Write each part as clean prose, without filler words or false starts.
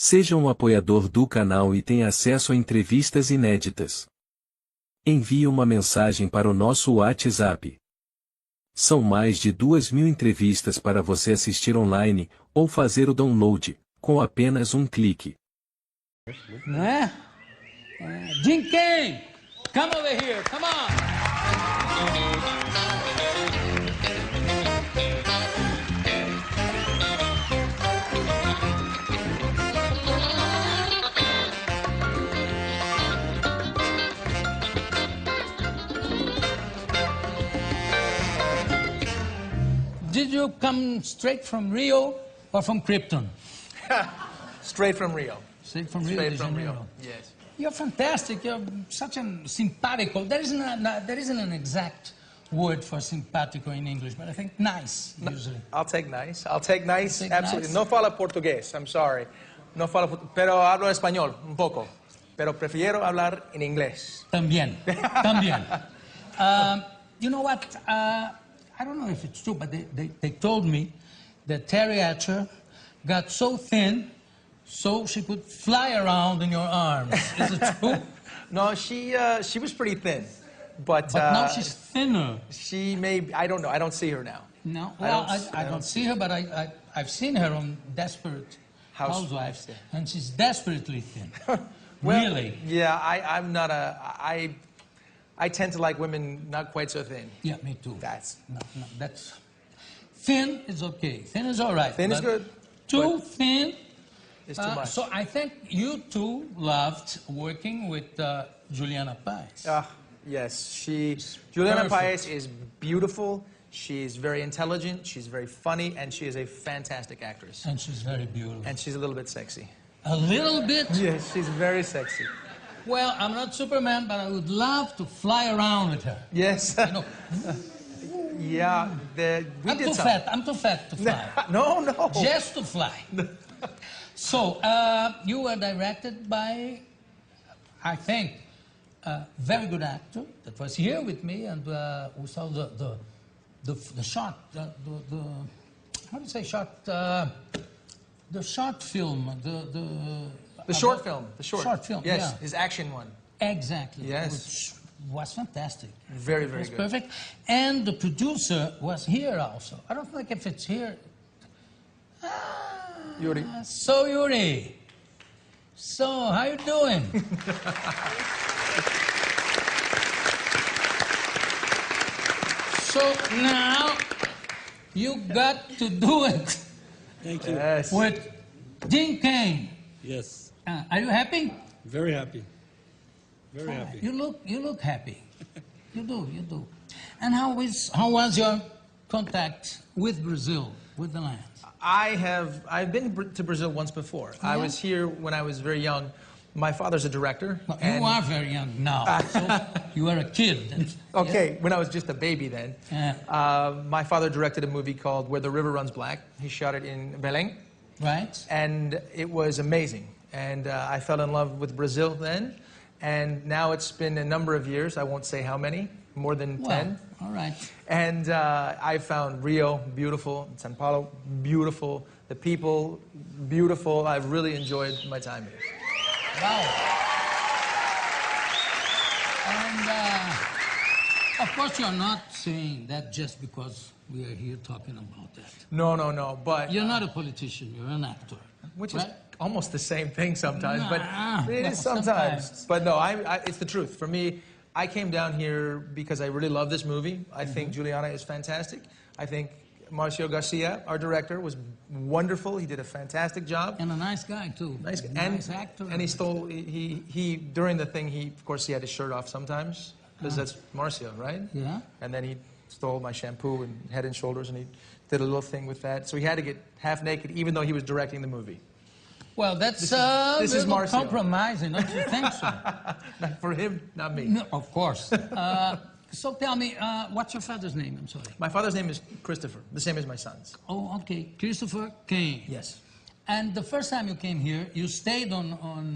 Seja um apoiador do canal e tenha acesso a entrevistas inéditas. Envie uma mensagem para o nosso WhatsApp. São mais de 2.000 entrevistas para você assistir online, ou fazer o download, com apenas um clique. Não é? Dean Cain, come over here, come on. Did you come straight from Rio or from Krypton? Straight from Rio. Straight from Rio Straight de from Janeiro. Rio. Yes. You're fantastic. You're such a simpatico. There isn't an exact word for simpatico in English, but I think nice, usually. I'll take nice. I'll take nice. Take Absolutely. nice. No fala portugués. I'm sorry. No fala, pero hablo español un poco. Pero prefiero hablar en inglés. También. También. You know what? I don't know if it's true, but they told me that Terry Hatcher got so thin so she could fly around in your arms. Is it true? No, she was pretty thin, but Now she's thinner. she may. I don't know. I don't see her now. No, well, I don't see her, but I've seen her on Desperate Housewives, yeah. and she's desperately thin. Well, Really? Yeah, I'm not a. I tend to like women not quite so thin. Yeah, me too. That's That's thin is okay. Thin is all right. Thin is but good, Too but thin. it's too much. So I think you two loved working with Juliana Paez. Yes, Juliana perfect. Paez is beautiful. She's very intelligent. She's very funny, and she is a fantastic actress. And she's very beautiful. And she's a little bit sexy. A little bit? Yes, she's very sexy. Well, I'm not Superman, but I would love to fly around with her. Yes. You know, Yeah. I'm too fat to fly. No. Just to fly. So, you were directed by, I think, a very good actor that was here with me, and we saw the short, how do you say short? The short film, The short film. Short film, Yes, yeah. his action one. Exactly. Yes. Which was fantastic. Very, It very was good. perfect. And the producer was here also. I don't think if it's here. Yuri. So Yuri. So how you doing? So now you got to do it Thank you. Yes. with Dean Cain. Yes. Are you happy? Very happy. Very happy. You look happy. You do. And how was your contact with Brazil, with the land? I've been to Brazil once before. I Yeah? was here when I was very young. My father's a director. Well, and- you are very young now. So you were a kid. Then. Okay, when I was just a baby then. Yeah. My father directed a movie called Where the River Runs Black. He shot it in Belém, Right? and it was amazing. And I fell in love with Brazil then. And now it's been a number of years. I won't say how many, more than 10. Well, all right. And I found Rio beautiful, São Paulo beautiful, the people beautiful. I've really enjoyed my time here. Wow. And of course, you're not saying that just because we are here talking about that. No, but You're not a politician. You're an actor. which right? is almost the same thing sometimes, but Nah, it well, is sometimes. sometimes. But no, it's the truth. For me, I came down here because I really love this movie. I think Juliana is fantastic. I think Marcio Garcia, our director, was wonderful. He did a fantastic job. And a nice guy too. Nice, Nice actor. and he stole. He during the thing. Of course he had his shirt off sometimes because that's Marcio, right? Yeah. And then he stole my shampoo and Head and Shoulders, and he did a little thing with that. So he had to get half naked, even though he was directing the movie. Well, that's this is little Marcio. compromising, don't you think so? Not for him, not me. No, of course. So tell me, what's your father's name? I'm sorry. My father's name is Christopher, the same as my son's. Oh, okay. Christopher Cain. Yes. And the first time you came here, you stayed on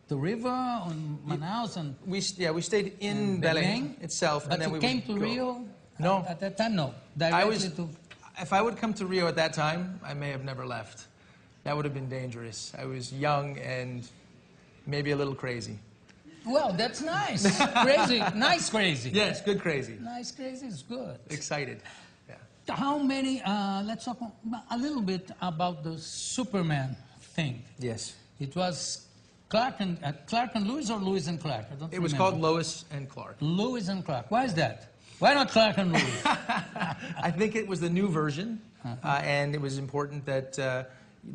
the river, on Manaus, and We stayed in And Belém Belém? itself, but and then you we came would to go. Rio. No. At that time, no. I Directly was. to. If I would come to Rio at that time, I may have never left. That would have been dangerous. I was young and maybe a little crazy. Well, that's nice. Crazy. Nice crazy. Yes, good crazy. Nice crazy is good. Excited. Yeah. How many, let's talk a little bit about the Superman thing. Yes. It was Clark and Lois, or Lois and Clark? I don't It was remember. called Lois and Clark. Lois and Clark. Why is that? Why not Clark and Lois? I think it was the new version, and it was important that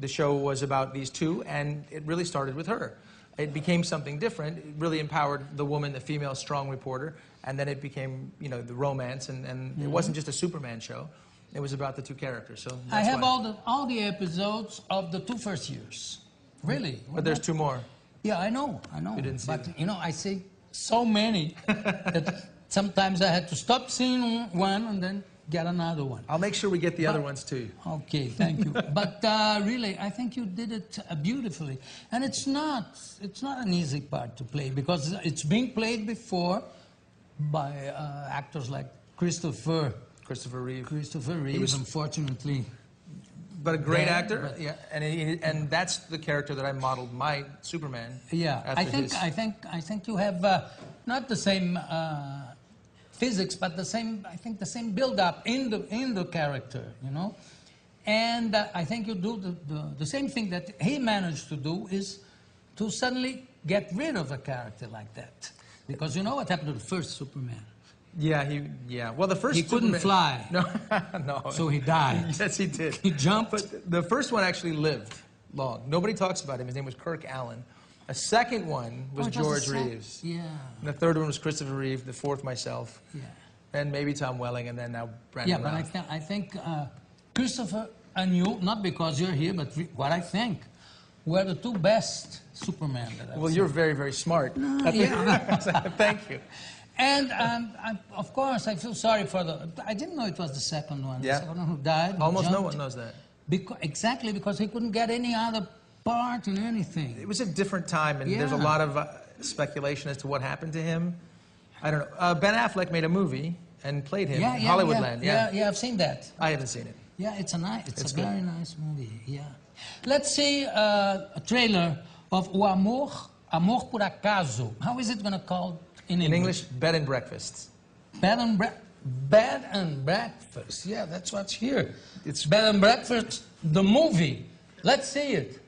the show was about these two, and it really started with her. It became something different. It really empowered the woman, the female strong reporter, and then it became, you know, the romance, and it wasn't just a Superman show. It was about the two characters. So I that's have why. all the episodes of the 2 first years. Really? But there's 2 more. Yeah, I know. You didn't see but them. you know, I see so many that sometimes I had to stop seeing one and then get another one. I'll make sure we get the other ones too. Okay, thank you. But really, I think you did it beautifully, and it's not an easy part to play because it's being played before by actors like Christopher Reeve. Reeve, was- unfortunately. But a great Yeah, actor, but- yeah, and that's the character that I modeled my Superman. Yeah, after his. I think you have not the same physics, but the same build-up in the character, you know. And I think you do the same thing that he managed to do, is to suddenly get rid of a character like that, because you know what happened to the first Superman. Yeah. Well, the first He couldn't Superman- fly. No, no. So he died. Yes, he did. He jumped. But the first one actually lived long. Nobody talks about him. His name was Kirk Allen. A second one was Oh, it George the Reeves. Yeah. And the third one was Christopher Reeve. The fourth, myself. Yeah. And maybe Tom Welling, and then now Brandon Yeah, but Routh. I think Christopher and you, not because you're here, but what I think, were the 2 best Superman that I've Well, seen. you're very, very smart. Yeah. Thank you. And of course, I feel sorry for I didn't know it was the second one. Yeah. The second one who died. who Almost no jumped. one knows that. Exactly, because he couldn't get any other part in anything. It was a different time, and there's a Yeah. lot of speculation as to what happened to him. I don't know. Ben Affleck made a movie and played him in Hollywoodland. Yeah, I've seen that. I haven't seen it. Yeah, it's a It's a good. very nice movie. Yeah. Let's see a trailer of O Amor por Acaso. How is it going to call in In English? English, bed and breakfast. Bed and breakfast. Yeah, that's what's here. It's- Bed and breakfast, the movie. Let's see it.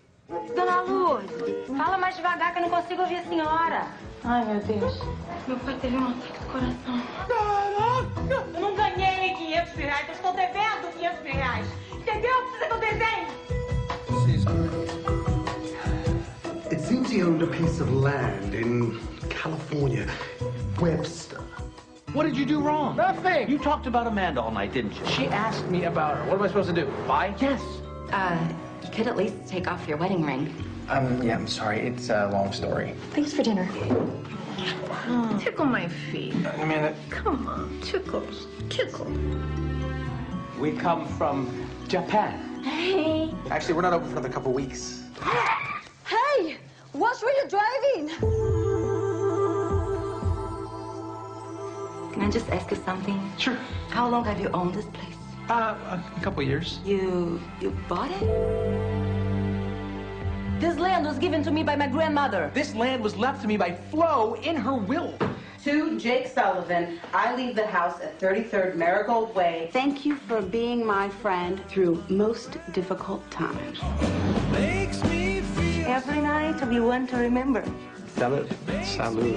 Dona Lourdes, fala mais devagar que eu não consigo ouvir a senhora. Ai, meu Deus. Meu pai teve um ataque do coração. Caraca! Eu não ganhei R$500, eu estou devendo R$500. Entendeu? Precisa que eu desenhe. It seems he owned a piece of land in California, Webster. What did you do wrong? Nothing. You talked about Amanda all night, didn't you? She asked me about her. What am I supposed to do? Bye? Yes. You could at least take off your wedding ring. Yeah, I'm sorry. It's a long story. Thanks for dinner. Tickle my feet. Amanda, Come on, tickle. We come from Japan. Hey. actually, we're not open for another couple weeks. Hey! Watch where you're driving! Can I just ask you something? Sure. How long have you owned this place? A couple years. You bought it? This land was given to me by my grandmother. This land was left to me by Flo in her will. To Jake Sullivan, I leave the house at 33rd Marigold Way. Thank you for being my friend through most difficult times. Every night will be one to remember. Salud. Salud.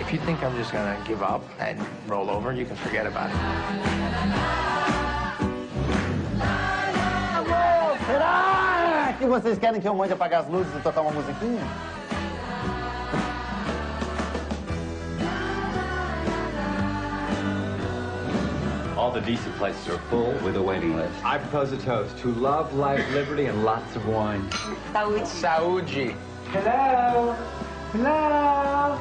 If you think I'm just gonna give up and roll over, you can forget about it. Será que vocês querem que eu mande apagar as luzes e tocar uma musiquinha? All the decent places are full with a waiting list. I propose a toast to love, life, liberty, and lots of wine. Saúde. Saúde. Hello? Hello?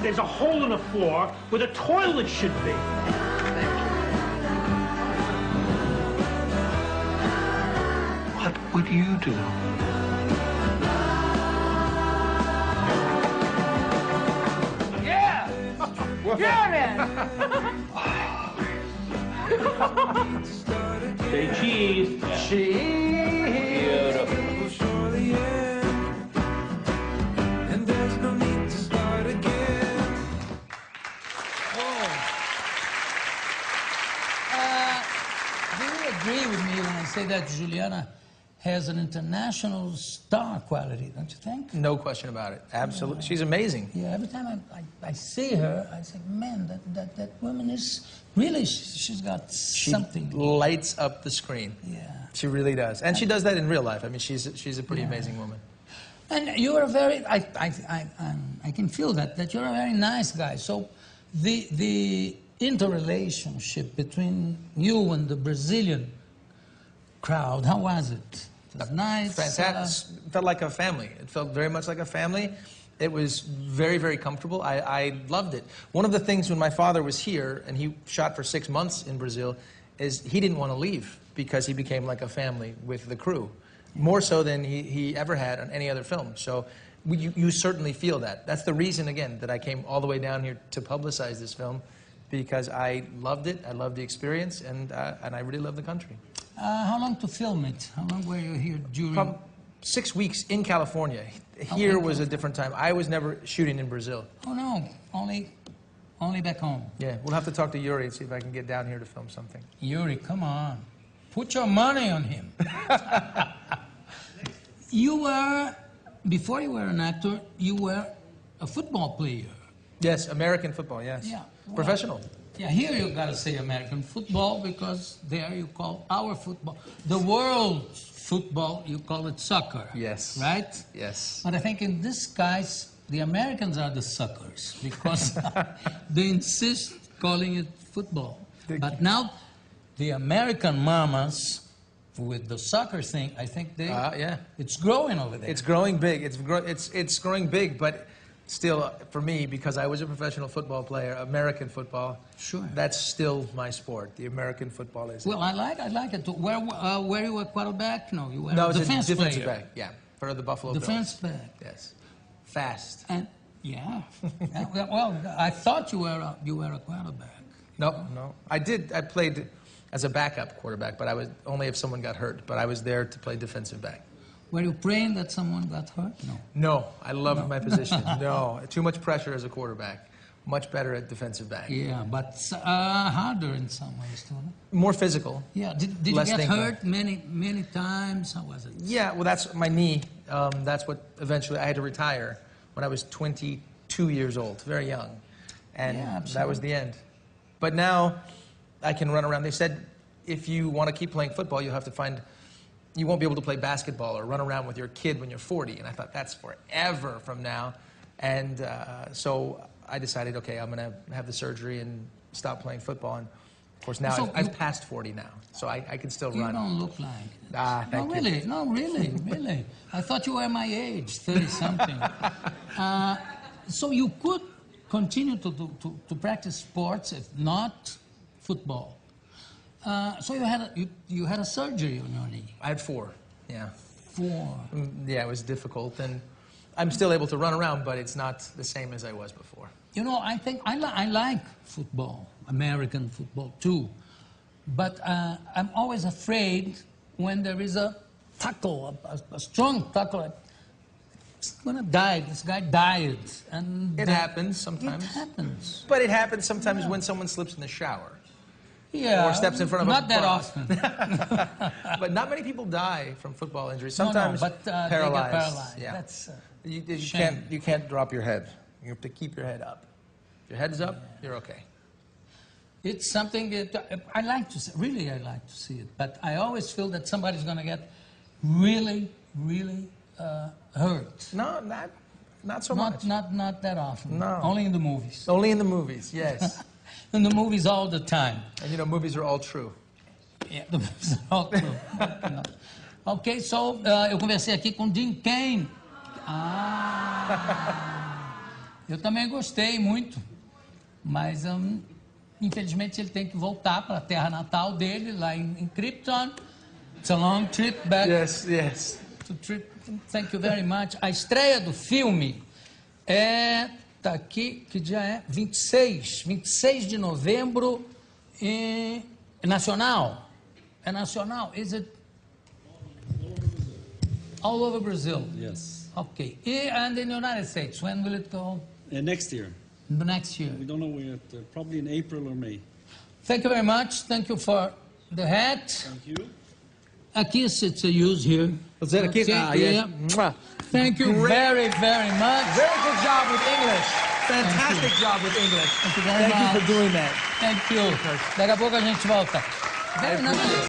There's a hole in the floor where the toilet should be. What would you do? Yeah! You're in! Say cheese. Cheese. Do you agree with me when I say that Juliana has an international star quality, don't you think? No question about it. Absolutely. Yeah. She's amazing. Yeah, every time I see her, I say, man, that woman is really, she's got something. She lights up the screen. Yeah. She really does. And she does that in real life. I mean, she's a pretty amazing woman. And you are a very, I can feel that you're a very nice guy. So the interrelationship between you and the Brazilian crowd, how was it? It was nice. Fantastic. It felt like a family. It felt very much like a family. It was very, very comfortable. I loved it. One of the things when my father was here, and he shot for 6 months in Brazil, is he didn't want to leave because he became like a family with the crew. More so than he ever had on any other film. So you certainly feel that. That's the reason, again, that I came all the way down here to publicize this film, because I loved it, I loved the experience, and I really love the country. How long to film it? How long were you here during? 6 weeks in California. Here was a different time. I was never shooting in Brazil. Oh no, only back home. Yeah, we'll have to talk to Yuri and see if I can get down here to film something. Yuri, come on. Put your money on him. You were, before you were an actor, you were a football player. Yes, American football, yes. Yeah. Well, professional. Yeah, here you gotta say American football because there you call our football. The world's football, you call it soccer. Yes. Right? Yes. But I think in this case, the Americans are the suckers because they insist calling it football. But now, the American mamas with the soccer thing, I think it's growing over there. It's growing big. It's growing big, but still, for me, because I was a professional football player, American football, sure, that's still my sport. The American football is. Well, I like it too. Were you a quarterback? No, you were a defensive back. Yeah, for the Buffalo Bills. Defense back. Yes, fast. And yeah. Well, I thought you were a quarterback. No. I played as a backup quarterback, but I was only if someone got hurt. But I was there to play defensive back. Were you praying that someone got hurt? No. No, I loved my position. No, too much pressure as a quarterback. Much better at defensive back. Yeah, but harder in some ways too. No? More physical. Yeah. Did you get hurt many times? How was it? Yeah. Well, that's my knee. That's what eventually I had to retire when I was 22 years old, very young, and that was the end. But now I can run around. They said if you want to keep playing football, you'll have to find. You won't be able to play basketball or run around with your kid when you're 40. And I thought, that's forever from now. And so I decided, okay, I'm going to have the surgery and stop playing football. And, of course, now I've passed 40 now, so I can still run. You don't look like it. Thank you. No, really. I thought you were my age, 30-something. So you could continue to practice sports, if not football. So you had a surgery on your knee. I had 4. Yeah. 4. Yeah, it was difficult, and I'm still able to run around, but it's not the same as I was before. You know, I think I like football, American football too, but I'm always afraid when there is a tackle, a strong tackle. It's gonna die. This guy died, and it happens sometimes. It happens, but it happens sometimes when someone slips in the shower. Yeah, or steps in front of not a that bus. often. But not many people die from football injuries. Sometimes but paralyzed. they get paralyzed. Yeah. That's you can't drop your head. You have to keep your head up. If your head's up, you're okay. It's something that I like to see. Really, I like to see it. But I always feel that somebody's going to get really, really hurt. No, not so much. Not that often. No. Only in the movies. Only in the movies, yes. In the movies all the time. And you know, movies are all true. Yeah, the movies are all true. Ok, so eu conversei aqui com Dean Cain. Eu também gostei muito, mas infelizmente ele tem que voltar para a terra natal dele, lá em Krypton. It's a long trip back. Yes. Thank you very much. A estreia do filme é Tá aqui, que dia é? 26 de novembro, é nacional. É nacional, is it? All over Brazil. Yes. Okay. And in the United States, when will it go? Next year. Next year. We don't know yet. Probably in April or May. Thank you very much. Thank you for the hat. Thank you. A kiss, it's a use here. Was that a kiss? Okay, Yes. Thank you very, very much. Very good job with English. Fantastic job with English. Thank you very much. Thank you for doing that. Thank you. Daqui a pouco a gente volta.